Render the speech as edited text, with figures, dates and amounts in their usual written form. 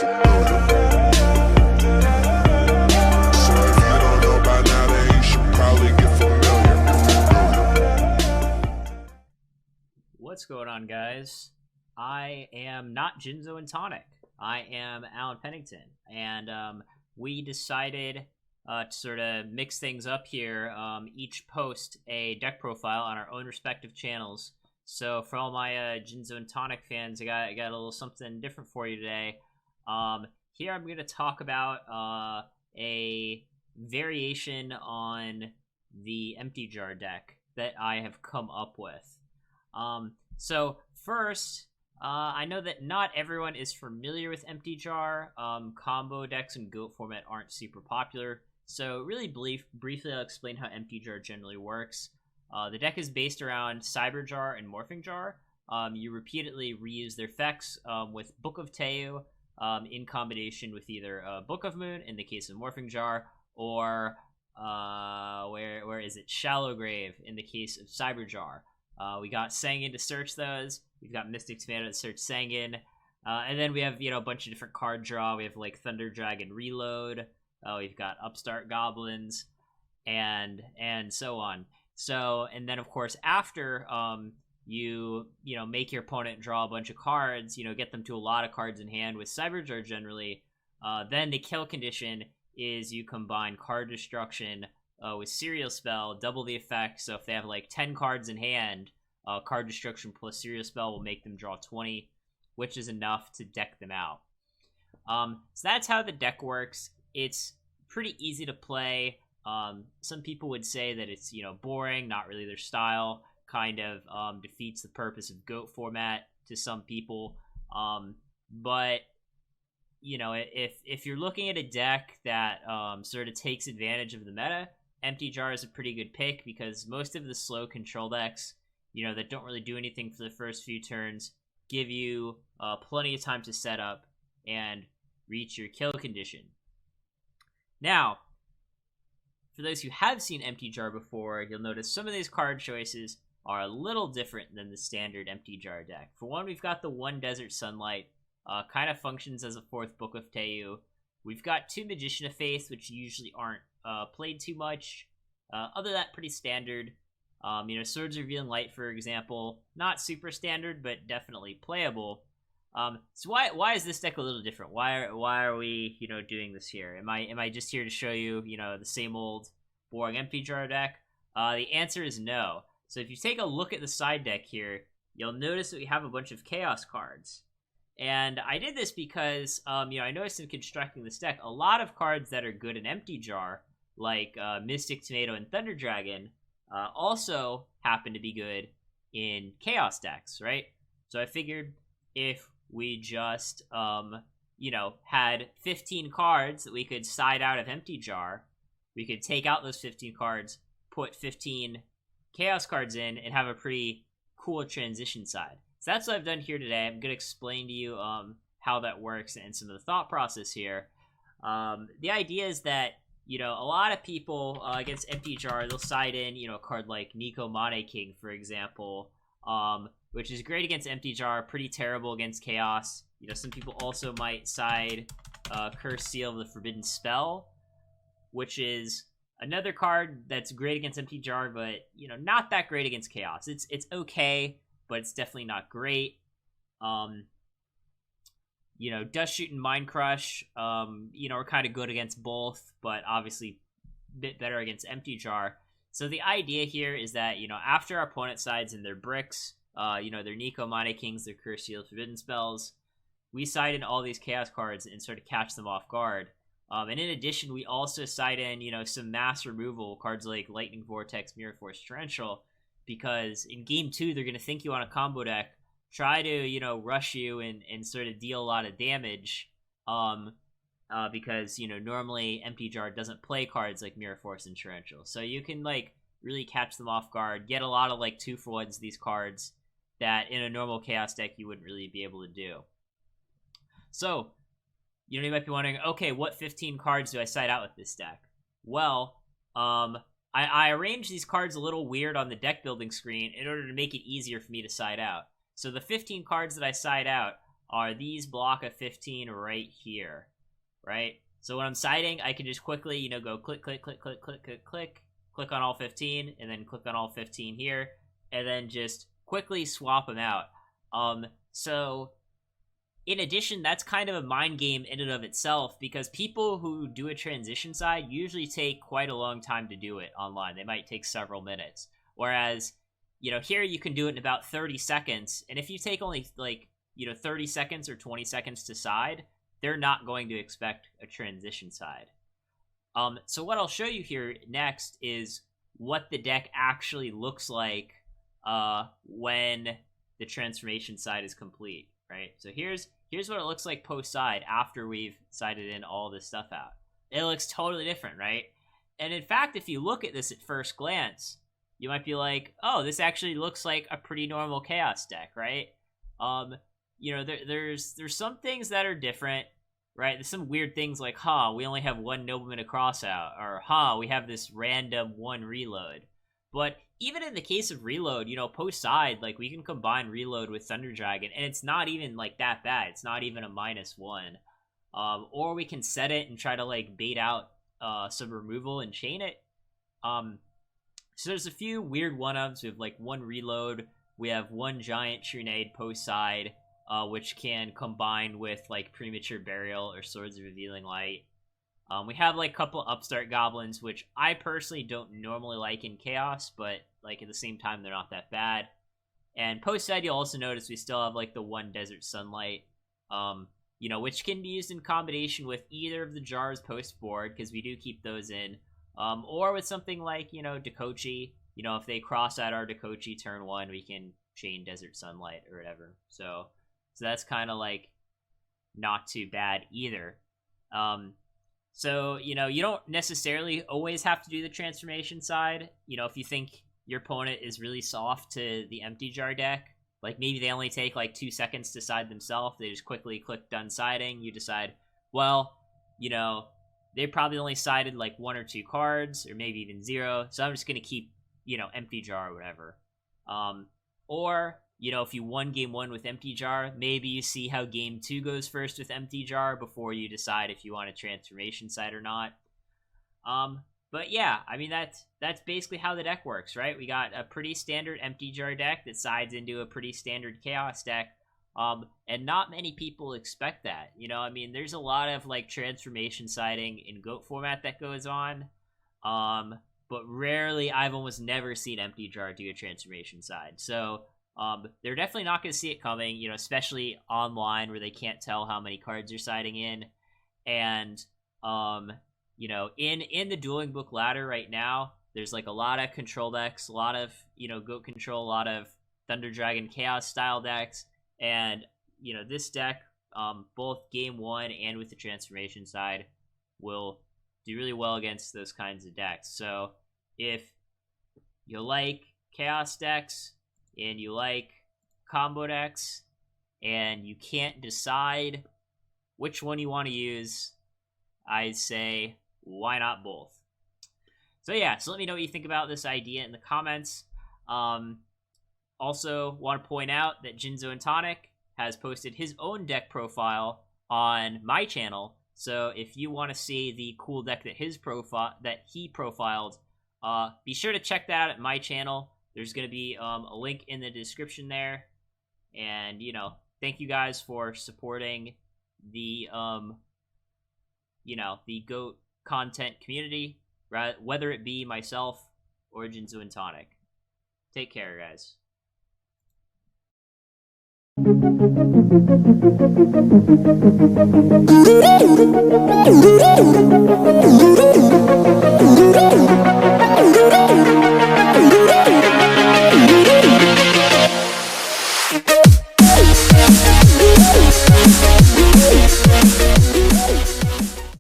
familiar. So if you don't know by now, then you should probably get familiar. What's going on, guys? I am not Jinzo&Tonic. I am Alan Pennington, and we decided to sort of mix things up here. Each post a deck profile on our own respective channels. So for all my Jinzo&Tonic fans, I got a little something different for you today. Here I'm going to talk about a variation on the Empty Jar deck that I have come up with. So first, I know that not everyone is familiar with Empty Jar. Combo decks in GOAT format aren't super popular. So really briefly, I'll explain how Empty Jar generally works. The deck is based around Cyber Jar and Morphing Jar. You repeatedly reuse their effects with Book of Teu in combination with either Book of Moon in the case of Morphing Jar, or where is it? Shallow Grave in the case of Cyber Jar. We got Sangan to search those. We've got Mystic's Mana to search Sangan. And then we have, a bunch of different card draw. We have, like, Thunder Dragon Reload. We've got Upstart Goblins, and so on. So, and then, of course, after you make your opponent draw a bunch of cards, get them to a lot of cards in hand with Cyber Jar generally, then the kill condition is you combine Card Destruction with Serial Spell, double the effect. So if they have like 10 cards in hand, Card Destruction plus Serial Spell will make them draw 20, which is enough to deck them out. So that's how the deck works. It's pretty easy to play. Some people would say that it's, boring, not really their style, kind of defeats the purpose of GOAT format to some people. But if you're looking at a deck that sort of takes advantage of the meta, Empty Jar is a pretty good pick, because most of the slow control decks, that don't really do anything for the first few turns, give you plenty of time to set up and reach your kill condition. Now, for those who have seen Empty Jar before, you'll notice some of these card choices are a little different than the standard Empty Jar deck. For one, we've got the one Desert Sunlight, kind of functions as a fourth Book of Teu. We've got two Magician of Faith, which usually aren't played too much. Other than that, pretty standard. Swords Revealing Light, for example, not super standard, but definitely playable. So why is this deck a little different? Why are we doing this here? Am I just here to show you the same old boring Empty Jar deck? The answer is no. So if you take a look at the side deck here, you'll notice that we have a bunch of Chaos cards. And I did this because I noticed in constructing this deck, a lot of cards that are good in Empty Jar, like Mystic Tomato and Thunder Dragon, also happen to be good in Chaos decks, right? So I figured if we just, had 15 cards that we could side out of Empty Jar, we could take out those 15 cards, put 15 Chaos cards in, and have a pretty cool transition side. So that's what I've done here today. I'm going to explain to you how that works and some of the thought process here. The idea is that, a lot of people against Empty Jar, they'll side in, a card like Nico Mane King, for example, which is great against Empty Jar, pretty terrible against Chaos. Some people also might side Curse Seal of the Forbidden Spell, which is another card that's great against Empty Jar, but, not that great against Chaos. It's okay, but it's definitely not great. Dust Shoot and Mind Crush, are kind of good against both, but obviously a bit better against Empty Jar. So the idea here is that, after our opponent sides in their bricks, their Nico Mane Kings, their Curse Seal, Forbidden Spells, we side in all these Chaos cards and sort of catch them off guard. And in addition, we also side in, some mass removal cards like Lightning Vortex, Mirror Force, Torrential, because in Game 2, they're going to think you on a combo deck, try to, rush you and sort of deal a lot of damage, because, normally Empty Jar doesn't play cards like Mirror Force and Torrential. So you can, really catch them off guard, get a lot of, 2-for-1s, these cards, that in a normal Chaos deck you wouldn't really be able to do. So, you might be wondering, okay, what 15 cards do I side out with this deck? Well, I arranged these cards a little weird on the deck building screen in order to make it easier for me to side out. So the 15 cards that I side out are these block of 15 right here, right? So when I'm siding, I can just quickly, you know, go click, click, click, click, click, click, click on all 15, and then click on all 15 here, and then just quickly swap them out. So in addition, that's kind of a mind game in and of itself, because people who do a transition side usually take quite a long time to do it online. They might take several minutes. Whereas, you know, here you can do it in about 30 seconds. And if you take only, like, you know, 30 seconds or 20 seconds to side, they're not going to expect a transition side. So what I'll show you here next is what the deck actually looks like when the transformation side is complete. Right, so here's what it looks like post side after we've sided in all this stuff out. It looks totally different, right? And in fact, if you look at this at first glance, you might be like, oh, this actually looks like a pretty normal chaos deck, right? You know, there's some things that are different, right? There's some weird things like, we only have one nobleman to cross out, or we have this random one reload. But even in the case of reload, you know, post side, like, we can combine reload with Thunder Dragon, and it's not even like that bad. It's not even a -1. Or we can set it and try to like bait out some removal and chain it. So there's a few weird one-ups. We have like one reload. We have one giant Trunade post side, which can combine with like premature burial or Swords of Revealing Light. We have like a couple upstart goblins, which I personally don't normally like in Chaos, but like at the same time, they're not that bad. And post side, you'll also notice we still have like the one Desert Sunlight, you know, which can be used in combination with either of the jars post board, because we do keep those in, or with something like, you know, Dakochi. You know, if they cross out our Dakochi turn 1, we can chain Desert Sunlight or whatever. So that's kind of like not too bad either. So, you know, you don't necessarily always have to do the transformation side. You know, if you think your opponent is really soft to the empty jar deck, like maybe they only take like 2 seconds to side themselves, they just quickly click done siding, you decide, well, you know, they probably only sided like 1 or 2 cards, or maybe even 0, so I'm just going to keep, you know, empty jar or whatever. Or, you know, if you won game 1 with empty jar, maybe you see how game 2 goes first with empty jar before you decide if you want a transformation side or not. But yeah, I mean, that's basically how the deck works, right? We got a pretty standard empty jar deck that sides into a pretty standard chaos deck. And not many people expect that. You know, I mean, there's a lot of like transformation siding in GOAT format that goes on. But rarely, I've almost never seen empty jar do a transformation side. So they're definitely not going to see it coming, you know, especially online where they can't tell how many cards you're siding in. And, you know, in the Dueling Book ladder right now, there's like a lot of control decks, a lot of, you know, GOAT control, a lot of Thunder Dragon Chaos style decks. And, you know, this deck, both game 1 and with the transformation side, will do really well against those kinds of decks. So if you like Chaos decks, and you like combo decks, and you can't decide which one you want to use, I'd say, why not both? So yeah, so let me know what you think about this idea in the comments. Also, want to point out that Jinzo&Tonic has posted his own deck profile on my channel, so if you want to see the cool deck that he profiled, be sure to check that out at my channel. There's going to be a link in the description there. And, you know, thank you guys for supporting the, you know, the GOAT content community, right? Whether it be myself or Jinzo&Tonic. Take care, guys.